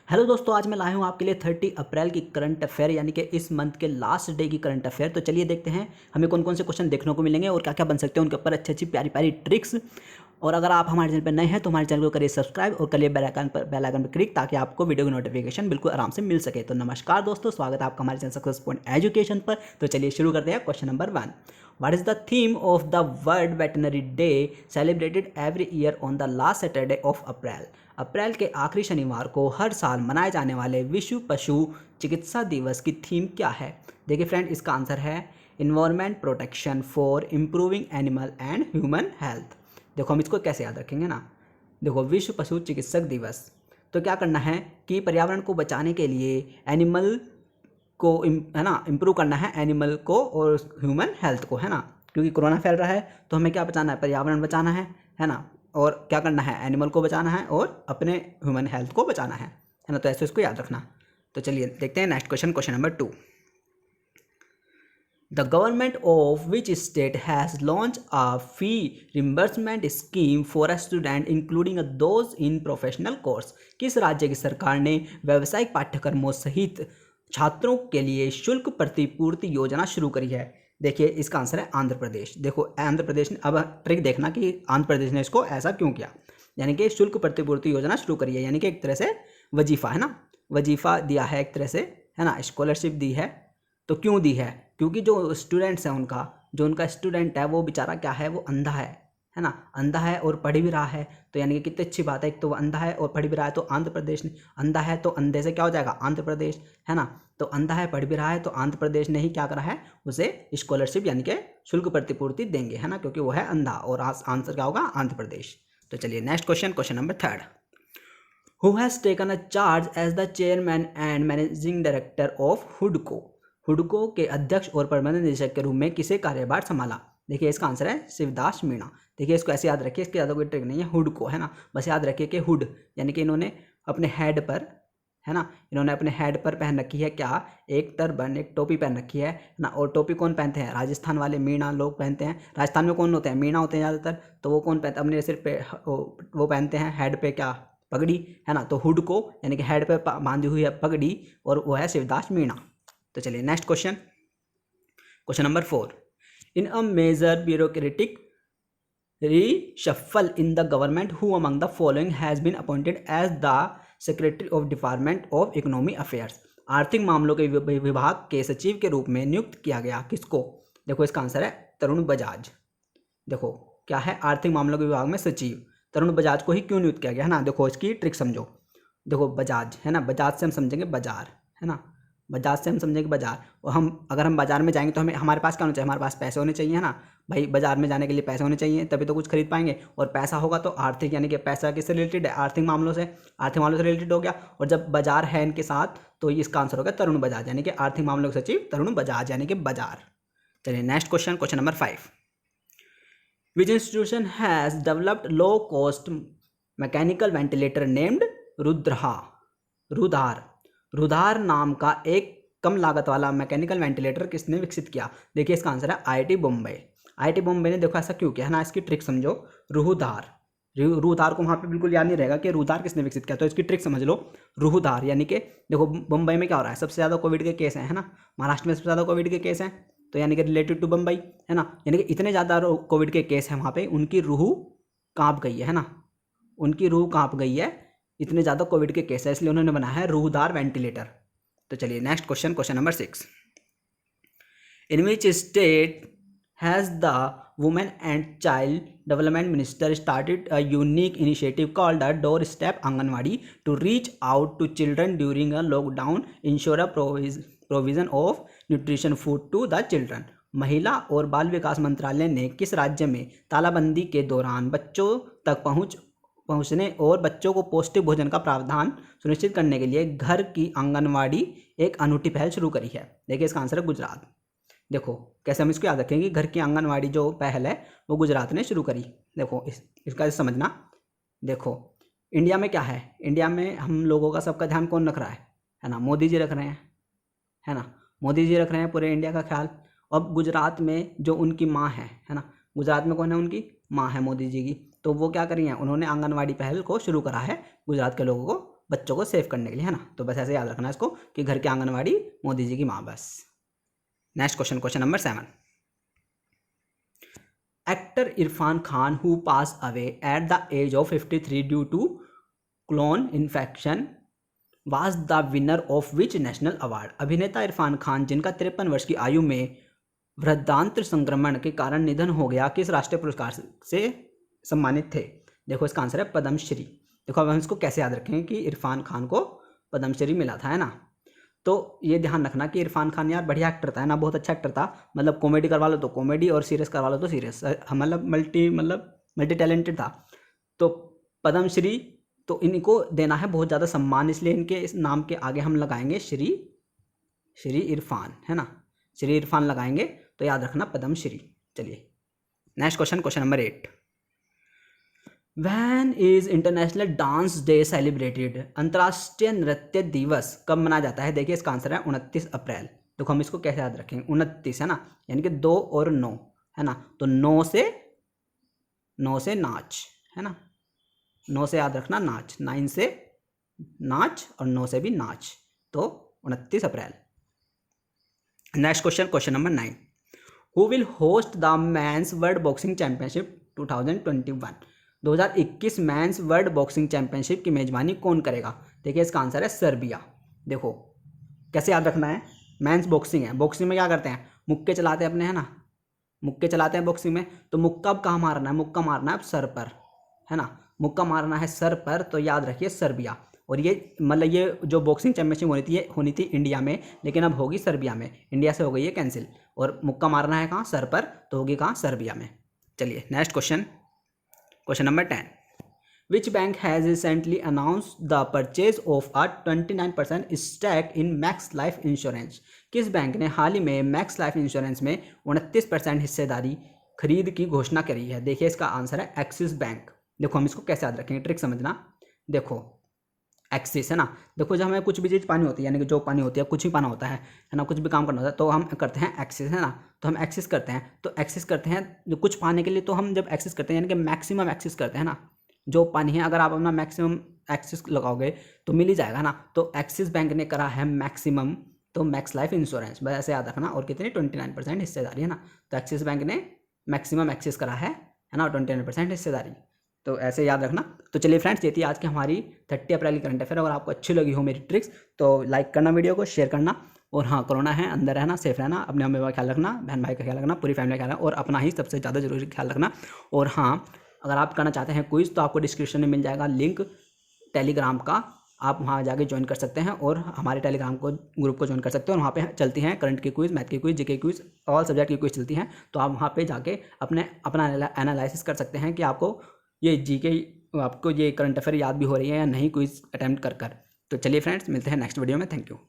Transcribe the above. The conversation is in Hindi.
हेलो दोस्तों, आज मैं लाया हूँ आपके लिए 30 अप्रैल की करंट अफेयर यानी कि इस मंथ के लास्ट डे की करंट अफेयर। तो चलिए देखते हैं हमें कौन कौन से क्वेश्चन देखने को मिलेंगे और क्या क्या बन सकते हैं उनके ऊपर अच्छी अच्छी प्यारी प्यारी ट्रिक्स। और अगर आप हमारे चैनल पर नए हैं तो हमारे चैनल को करिए सब्सक्राइब और करिए बेल आइकन पर क्लिक ताकि आपको वीडियो की नोटिफिकेशन बिल्कुल आराम से मिल सके। तो नमस्कार दोस्तों, स्वागत है आपका हमारे चैनल सक्सेस पॉइंट एजुकेशन पर। तो चलिए शुरू करते हैं। Question number 1, what is the theme of the world veterinary day celebrated every year on the last Saturday of April. अप्रैल के आखिरी शनिवार को हर साल मनाए जाने वाले विश्व पशु चिकित्सा दिवस की थीम क्या है? देखिए फ्रेंड, इसका आंसर है environment protection for improving animal and human health. देखो हम इसको कैसे याद रखेंगे ना, देखो विश्व पशु चिकित्सक दिवस, तो क्या करना है कि पर्यावरण को बचाने के लिए एनिमल को है ना इम्प्रूव करना है, एनिमल को और ह्यूमन हेल्थ को, है ना, क्योंकि कोरोना फैल रहा है तो हमें क्या बचाना है, पर्यावरण बचाना है ना, और क्या करना है, एनिमल को बचाना है और अपने ह्यूमन हेल्थ को बचाना है ना। तो ऐसे इसको याद रखना। तो चलिए देखते हैं next question, question number 2, the government of which state has launch a fee reimbursement scheme for a student including those in professional course. किस राज्य की सरकार ने व्यावसायिक पाठ्यक्रमों सहित छात्रों के लिए शुल्क प्रतिपूर्ति योजना शुरू करी है? देखिए इसका आंसर है आंध्र प्रदेश। देखो आंध्र प्रदेश ने, अब ट्रिक देखना कि आंध्र प्रदेश ने इसको ऐसा क्यों किया, यानी कि शुल्क प्रतिपूर्ति योजना शुरू करी है, यानी कि एक तरह से वजीफा, है ना, वजीफा दिया है एक तरह से, है ना, स्कॉलरशिप दी है। तो क्यों दी है? क्योंकि जो स्टूडेंट्स हैं उनका स्टूडेंट है वो बेचारा क्या है, वो अंधा है ना, अंधा है और पढ़ भी रहा है। तो यानी कि कितनी अच्छी बात है, एक तो वो अंधा है और पढ़ भी रहा है। तो आंध्र प्रदेश ने, अंधा है तो अंधे से क्या हो जाएगा, आंध्र प्रदेश, है ना। तो अंधा है पढ़ भी रहा है तो आंध्र प्रदेश ने ही क्या करा है, उसे स्कॉलरशिप यानी कि शुल्क प्रतिपूर्ति देंगे, है ना, क्योंकि वो है अंधा, और आंसर क्या होगा, आंध्र प्रदेश। तो चलिए next question, question number 3, who has taken a charge as the chairman and managing director of हुडको। हुडको के अध्यक्ष और प्रबंध निदेशक के रूप में किसे कार्यभार संभाला? देखिए इसका आंसर है शिवदास मीणा। देखिए इसको ऐसे याद रखिए, इसके ज़्यादा कोई ट्रिक नहीं है, हुडको, है ना, बस याद रखिए कि हुड यानी कि इन्होंने अपने हेड पर, है ना, इन्होंने अपने हेड पर पहन रखी है क्या, एक टर्बन, एक टोपी पहन रखी है ना। और टोपी कौन पहनते हैं, राजस्थान वाले मीणा लोग पहनते हैं। राजस्थान में कौन होते हैं, मीणा होते हैं ज़्यादातर। तो वो कौन पहनते हैं, अपने सिर पे वो पहनते हैं हेड पे क्या, पगड़ी, है ना। तो हुड को यानी कि हेड पे बांधी हुई है पगड़ी, और वो है शिवदास मीणा। तो चलिए next question, question number 4, in a major bureaucratic reshuffle in the government, who among the following has been appointed as the secretary of department of economic affairs। आर्थिक मामलों के विभाग के सचिव के रूप में नियुक्त किया गया किसको? देखो इसका आंसर है तरुण बजाज। देखो क्या है, आर्थिक मामलों के विभाग में सचिव तरुण बजाज को ही क्यों नियुक्त किया गया, है ना। देखो इसकी ट्रिक समझो, देखो बजाज, है ना, बजाज से हम समझेंगे बाजार, है ना, बजाज से हम समझेंगे बाजार। और हम अगर हम बाजार में जाएंगे तो हमारे पास क्या होना चाहिए, हमारे पास पैसे होने चाहिए, है ना भाई। बाजार में जाने के लिए पैसे होने चाहिए, तभी तो कुछ खरीद पाएंगे। और पैसा होगा तो आर्थिक, यानी कि पैसा किससे रिलेटेड है, आर्थिक मामलों से, आर्थिक मामलों से रिलेटेड हो गया। और जब बाजार है इनके साथ तो इसका आंसर होगा तरुण बजाज, यानी कि आर्थिक मामलों के सचिव तरुण बजाज, यानी कि बाजार। चलिए next question, question number 5, which institution has developed low cost mechanical ventilator named Rudhar. Rudhar नाम का एक कम लागत वाला मैकेनिकल वेंटिलेटर किसने विकसित किया? देखिए इसका आंसर है आईआईटी बॉम्बे। आईआईटी बॉम्बे ने, देखो ऐसा क्यों किया, है ना, इसकी ट्रिक समझो, रुधार, रुधार को वहाँ पे बिल्कुल याद नहीं रहेगा कि रुधार किसने विकसित किया, तो इसकी ट्रिक समझ लो, रुधार, यानी कि देखो मुंबई में क्या हो रहा है, सबसे ज़्यादा कोविड के केस हैं, है ना, महाराष्ट्र में सबसे ज़्यादा कोविड के केस हैं, तो यानी कि रिलेटेड टू मुंबई, है ना, यानी कि इतने ज़्यादा कोविड के केस हैं वहाँ पे, उनकी रूह काँप गई है ना, उनकी रूह काँप गई है, इतने ज़्यादा कोविड के केस है, इसलिए उन्होंने बनाया है रूहदार वेंटिलेटर। तो चलिए next question, question number 6, in which state has the women and child development minister started a unique initiative called the door step anganwadi to reach out to children during a lockdown, ensure a provision of nutrition food to the children. महिला और बाल विकास मंत्रालय ने किस राज्य में तालाबंदी के दौरान बच्चों तक पहुंचने और बच्चों को पौष्टिक भोजन का प्रावधान सुनिश्चित करने के लिए घर की आंगनवाड़ी एक अनूठी पहल शुरू करी है? देखिए इसका आंसर है गुजरात। देखो कैसे हम इसको याद रखेंगे, घर की आंगनवाड़ी जो पहल है वो गुजरात ने शुरू करी। देखो इसका समझना, देखो इंडिया में क्या है, इंडिया में हम लोगों का सबका ध्यान कौन रख रहा है ना, मोदी जी रख रहे हैं, है ना, मोदी जी रख रहे हैं पूरे इंडिया का ख्याल। अब गुजरात में जो उनकी माँ है ना, गुजरात में कौन है, उनकी माँ है मोदी जी की, तो वो क्या करी हैं, उन्होंने आंगनवाड़ी पहल को शुरू करा है गुजरात के लोगों को बच्चों को सेव करने के लिए, है ना। तो बस ऐसे याद रखना इसको कि घर की आंगनवाड़ी मोदी जी की माँ बस। Next question, question number 7। Actor Irrfan Khan who pass away at the age of 53 due to colon infection was the winner of which national award. अभिनेता इरफान खान जिनका 53 वर्ष की आयु में वृद्धांत्र संक्रमण के कारण निधन हो गया, किस राष्ट्रीय पुरस्कार से सम्मानित थे। देखो इसका आंसर है पद्मश्री। देखो अब हम इसको कैसे याद रखेंगे कि इरफान खान को पद्मश्री मिला था, है ना। तो ये ध्यान रखना कि इरफान खान यार बढ़िया एक्टर था, है ना, बहुत अच्छा एक्टर था। मतलब कॉमेडी करवा लो तो कॉमेडी और सीरियस करवा लो तो सीरियस, मतलब मल्टी टैलेंटेड था। तो पद्मश्री तो इनको देना है बहुत ज़्यादा सम्मान, इसलिए इनके इस नाम के आगे हम लगाएंगे श्री इरफान, है ना, श्री इरफान लगाएंगे। तो याद रखना पद्मश्री। चलिए next question, question number 8। When is international dance day celebrated. अंतर्राष्ट्रीय नृत्य दिवस कब मनाया जाता है। देखिए इसका आंसर है 29 अप्रैल। देखो हम इसको कैसे याद रखेंगे, 29 है ना, यानी कि 2 और 9, है ना। तो 9 से नाच, है ना, 9 से याद रखना नाच, 9 से नाच और 9 से भी नाच, तो 29 अप्रैल। Next question, question number 9। Who will host the men's world boxing championship 2021। 2021 men's world boxing championship की मेजबानी कौन करेगा। देखिए इसका आंसर है सर्बिया। देखो कैसे याद रखना है, मैंस बॉक्सिंग है, बॉक्सिंग में क्या करते हैं, मुक्के चलाते हैं अपने, है ना, मुक्के चलाते हैं बॉक्सिंग में। तो मुक्का अब कहाँ मारना है, मुक्का मारना है अब सर पर, है ना, मुक्का मारना है सर पर। तो याद रखिए सर्बिया। और ये मतलब ये जो बॉक्सिंग चैंपियनशिप होनी थी इंडिया में, लेकिन अब होगी सर्बिया में, इंडिया से हो गई है कैंसिल। और मुक्का मारना है कहाँ, सर पर, तो होगी कहाँ, सर्बिया में। चलिए next question, question number 10। Which bank has recently announced the purchase of a 29% stack in max life insurance. किस बैंक ने हाल ही में मैक्स लाइफ इंश्योरेंस में 29% हिस्सेदारी खरीद की घोषणा करी है। देखिए इसका आंसर है एक्सिस बैंक। देखो हम इसको कैसे याद रखेंगे, ट्रिक समझना। देखो एक्सिस, है ना, देखो जब हमें कुछ भी चीज़ पानी होती है, यानी कि जो पानी होती है, कुछ भी पाना होता है ना, कुछ भी काम करना होता है, तो हम करते हैं एक्सिस, है ना। तो हम एक्सिस करते हैं, तो एक्सिस करते हैं जो कुछ पाने के लिए, तो हम जब एक्सिस करते हैं यानी कि मैक्सिमम एक्सिस करते हैं ना, जो पानी है अगर आप अपना मैक्सिमम एक्सिस लगाओगे तो मिल ही जाएगा ना। तो एक्सिस बैंक ने करा है मैक्सिमम, तो मैक्स लाइफ इंश्योरेंस, बस ऐसे याद रखना। और कितनी 29% हिस्सेदारी, है ना। तो एक्सिस बैंक ने मैक्सिमम एक्सिस करा है ना, 29% हिस्सेदारी, तो ऐसे याद रखना। तो चलिए फ्रेंड्स, ये थी आज की हमारी 30 अप्रैल की करंट अफेयर। अगर आपको अच्छी लगी हो मेरी ट्रिक्स तो लाइक करना, वीडियो को शेयर करना। और हाँ, कोरोना है, अंदर रहना, सेफ रहना, अपने अम्मी का ख्याल रखना, बहन भाई का ख्याल रखना, पूरी फैमिली का ख्याल रखना, और अपना ही सबसे ज़्यादा जरूरी ख्याल रखना। और हाँ, अगर आप करना चाहते हैं क्विज़ तो आपको डिस्क्रिप्शन में मिल जाएगा लिंक टेलीग्राम का, आप वहाँ जाके ज्वाइन कर सकते हैं और हमारे टेलीग्राम को ग्रुप को ज्वाइन कर सकते हैं। और वहाँ पे चलती हैं करंट की क्विज़, मैथ की quiz, GK quiz, all subject की क्विज़ चलती हैं। तो आप वहाँ पे जाके अपना एनालिसिस कर सकते हैं कि आपको ये जीके, आपको ये करंट अफेयर याद भी हो रही है या नहीं क्विज़ अटैम्प्ट कर। तो चलिए फ्रेंड्स, मिलते हैं नेक्स्ट वीडियो में। Thank you.